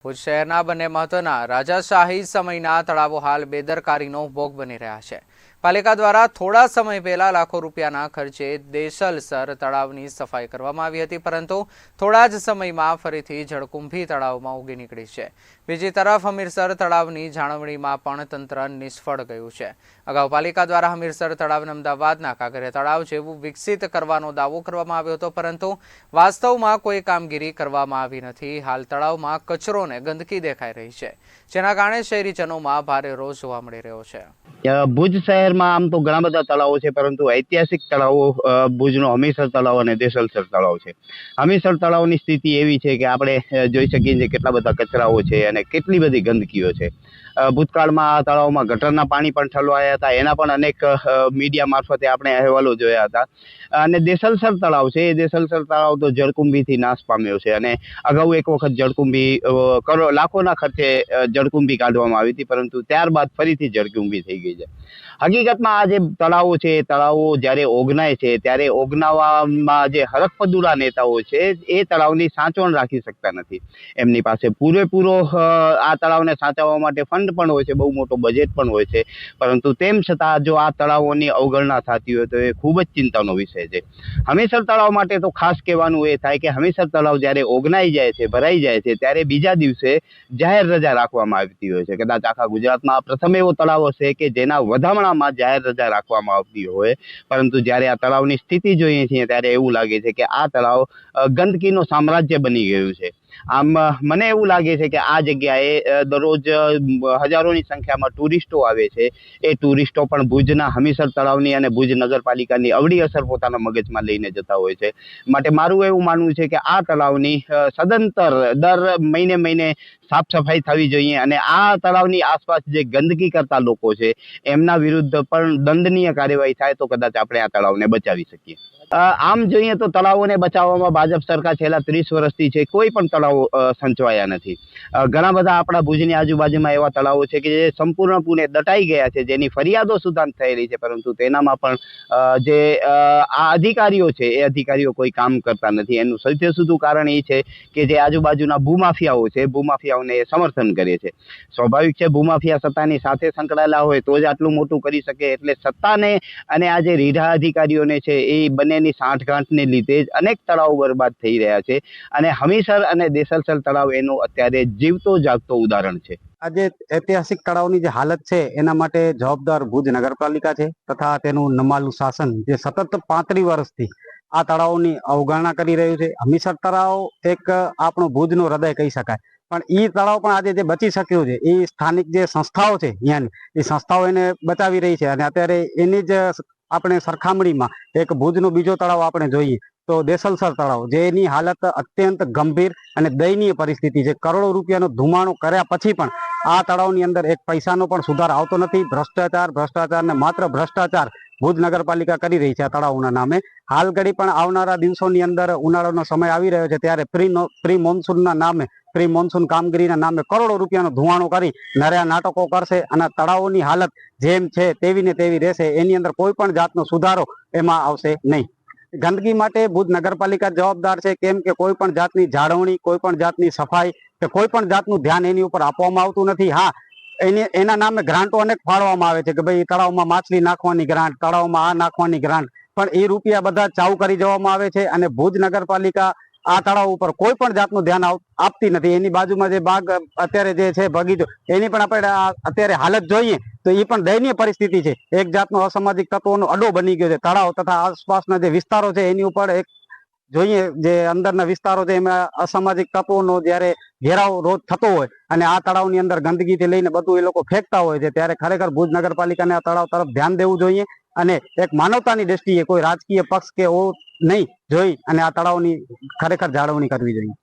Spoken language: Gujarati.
ભુજ શહેરના બંને મહત્વના રાજાશાહી સમયના તળાવો હાલ બેદરકારીનો ભોગ બની રહ્યા છે। પાલિકા દ્વારા થોડા સમય પહેલા લાખો રૂપિયાના ખર્ચે દેસલસર તળાવની સફાઈ કરવામાં આવી હતી, પરંતુ થોડા જ સમયમાં ફરીથી જળકુંભી તળાવમાં ઉગી નીકળી છે। બીજી તરફ હમીરસર તળાવની જાળવણીમાં પણ તંત્ર નિષ્ફળ ગયું છે। અગાઉ પાલિકા દ્વારા હમીરસર તળાવને અમદાવાદના કાંકરિયા તળાવ જેવું વિકસિત કરવાનો દાવો કરવામાં આવ્યો હતો, પરંતુ વાસ્તવમાં કોઈ કામગીરી કરવામાં આવી નથી। હાલ તળાવમાં કચરો ગંદકી દેખાઈ રહી છે, જેના કારણે શહેરીજનોમાં ભારે રોષ જોવા મળી રહ્યો છે। ભુજ શહેરમાં આમ તો ઘણા બધા તળાવો છે, પરંતુ ઐતિહાસિક તળાવો ભુજનો હમીરસર તળાવ અને દેસલસર તળાવ છે। હમીરસર તળાવની સ્થિતિ એવી છે કે આપણે જોઈ શકીએ છીએ કેટલા બધા કચરાઓ છે અને કેટલી બધી ગંદકીઓ છે। ભૂતકાળમાં આ તળાવમાં ગટરના પાણી પણ ઠલવાયા હતા, એના પણ અનેક મીડિયા મારફતે આપણે અહેવાલો જોયા હતા। અને દેસલસર તળાવ છે, એ દેસલસર તળાવ તો જળકુંભીથી નાશ પામ્યો છે અને અગાઉ એક વખત જળકુંભી લાખોના ખર્ચે જળકુંભી કાઢવામાં આવી હતી, પરંતુ ત્યારબાદ ફરીથી જળકુંભી થઈ ગઈ છે। હકીકતમાં આ જે તળાવો છે, એ તળાવો જ્યારે ઓગનાય છે ત્યારે ઓગનાવામાં જે હરખપદુરા નેતાઓ છે એ તળાવની સાચવણ રાખી શકતા નથી। એમની પાસે પૂરેપૂરો આ તળાવને સાચવવા માટે ફંડ પણ હોય છે, બહુ મોટો બજેટ પણ હોય છે, પરંતુ તેમ છતાં જો આ તળાવોની અવગણના થતી હોય તો એ ખૂબ જ ચિંતાનો વિષય છે। હમીરસર તળાવ માટે તો ખાસ કહેવાનું એ થાય કે હમીરસર તળાવ જ્યારે ઓગનાઈ જાય છે, ભરાઈ જાય છે, ત્યારે બીજા દિવસે જાહેર રજા રાખવામાં આવતી હોય છે। કદાચ આખા ગુજરાતમાં પ્રથમ એવો તળાવ હશે કે જેના વધામણામાં જાહેર રજા રાખવામાં આવતી હોય, પરંતુ જ્યારે આ તળાવની સ્થિતિ જોઈએ છીએ ત્યારે એવું લાગે છે કે આ તળાવ ગંદકીનું સામ્રાજ્ય બની ગયું છે। આમ મને એવું લાગે છે કે આ જગ્યાએ દરરોજ હજારોની સંખ્યામાં ટુરિસ્ટો આવે છે। એ ટુરિસ્ટો પણ ભુજના હમીરસર તળાવની અને ભુજ નગરપાલિકાની અવળી અસર પોતાના મગજમાં લઈને જતા હોય છે। માટે મારું એવું માનવું છે કે આ તળાવની સદંતર દર મહિને સાફ સફાઈ થવી જોઈએ અને આ તળાવની આસપાસ જે ગંદકી કરતા લોકો છે એમના વિરુદ્ધ પણ દંડનીય કાર્યવાહી થાય તો કદાચ આપણે આ તળાવને બચાવી શકીએ। આમ જોઈએ તો તળાવોને બચાવવામાં ભાજપ સરકાર છેલ્લા 30 વર્ષથી છે, કોઈ પણ તળાવો સંચવાયા નથી। ઘણા બધા આપણા ભુજની આજુબાજુમાં એવા તળાવો છે કે જે સંપૂર્ણપણે દટાઈ ગયા છે, જેની ફરિયાદો સુદ્ધા થયેલી છે, પરંતુ તેનામાં પણ જે આ અધિકારીઓ છે એ અધિકારીઓ કોઈ કામ કરતા નથી। એનું સૌથી સીધું કારણ એ છે કે જે આજુબાજુના ભૂમાફિયાઓ છે, ભૂમાફિયાઓને એ સમર્થન કરે છે। સ્વાભાવિક છે, ભૂમાફિયા સત્તાની સાથે સંકળાયેલા હોય તો જ આટલું મોટું કરી શકે, એટલે સત્તાને અને આ જે રીઢા અધિકારીઓને છે એ બંનેની સાંઠગાંઠને લીધે જ અનેક તળાવો બરબાદ થઈ રહ્યા છે અને હમીરસર અને દેસલસર તળાવ એનું અત્યારે જીવતો જાગતો ઉદાહરણ છે। આજે ઐતિહાસિક તળાવની જે હાલત છે એના માટે જવાબદાર ભુજ નગરપાલિકા છે તથા તેનું નમાલું શાસન જે સતત 35 વર્ષથી આ તળાવોની અવગણના કરી રહ્યું છે। હમીરસર તળાવ એક આપણું ભુજનું હૃદય કહી શકાય, પણ એ તળાવ પણ આજે જે બચી શક્યું છે એ સ્થાનિક જે સંસ્થાઓ છે અહીંયાની, એ સંસ્થાઓ એને બચાવી રહી છે। અને અત્યારે એની જ આપણે સરખામણીમાં એક ભુજનો બીજો તળાવ આપણે જોઈએ તો દેસલસર તળાવ, જેની હાલત અત્યંત ગંભીર અને દયનીય પરિસ્થિતિ છે। કરોડો રૂપિયાનો ધુમાડો કર્યા પછી પણ આ તળાવની અંદર એક પૈસાનો પણ સુધાર આવતો નથી। ભ્રષ્ટાચાર ને માત્ર ભ્રષ્ટાચાર ભુજ નગરપાલિકા કરી રહી છે આ તળાવના નામે। હાલ ઘડી પણ આવનારા દિવસોની અંદર ઉનાળાનો સમય આવી રહ્યો છે, ત્યારે પ્રી મોન્સૂનના નામે, પ્રી મોન્સૂન કામગીરીના નામે કરોડો રૂપિયાનો ધુવાણો કરી નર્યા નાટકો કરશે અને તળાવોની હાલત જેમ છે તેવી ને તેવી રહેશે। એની અંદર કોઈ પણ જાતનો સુધારો એમાં આવશે નહીં। ગંદકી માટે ભુજ નગરપાલિકા જવાબદાર છે, કેમ કે કોઈ પણ જાતની જાળવણી, કોઈ પણ જાતની સફાઈ કે કોઈ પણ જાતનું ધ્યાન એની ઉપર આપવામાં આવતું નથી। હા, એના નામે ગ્રાન્ટો અનેક ફાળવવામાં આવે છે કે ભાઈ તળાવમાં માછલી નાખવાની ગ્રાન્ટ, તળાવમાં આ નાખવાની ગ્રાન્ટ, પણ એ રૂપિયા બધા ચાઉ કરી જવામાં આવે છે અને ભુજ નગરપાલિકા આ તળાવ ઉપર કોઈ પણ જાતનું ધ્યાન આપતી નથી। એની બાજુમાં જે બાગ અત્યારે જે છે બગીચો, એની પણ આપણે અત્યારે હાલત જોઈએ તો એ પણ દયનીય પરિસ્થિતિ છે। એક જાતનો અસામાજિક તત્વોનો અડ્ડો બની ગયો છે। તળાવ તથા આસપાસના જે વિસ્તારો છે એની ઉપર એક જોઈએ જે અંદરના વિસ્તારો છે એમાં અસામાજિક તત્વોનો જ્યારે ઘેરાવ રોજ થતો હોય અને આ તળાવની અંદર ગંદકીથી લઈને બધું એ લોકો ફેંકતા હોય છે, ત્યારે ખરેખર ભુજ નગરપાલિકાને આ તળાવ તરફ ધ્યાન દેવું જોઈએ અને એક માનવતાની દ્રષ્ટિએ કોઈ રાજકીય પક્ષ કે એવું નહીં જોઈ અને આ તળાવની ખરેખર જાળવણી કરવી જોઈએ।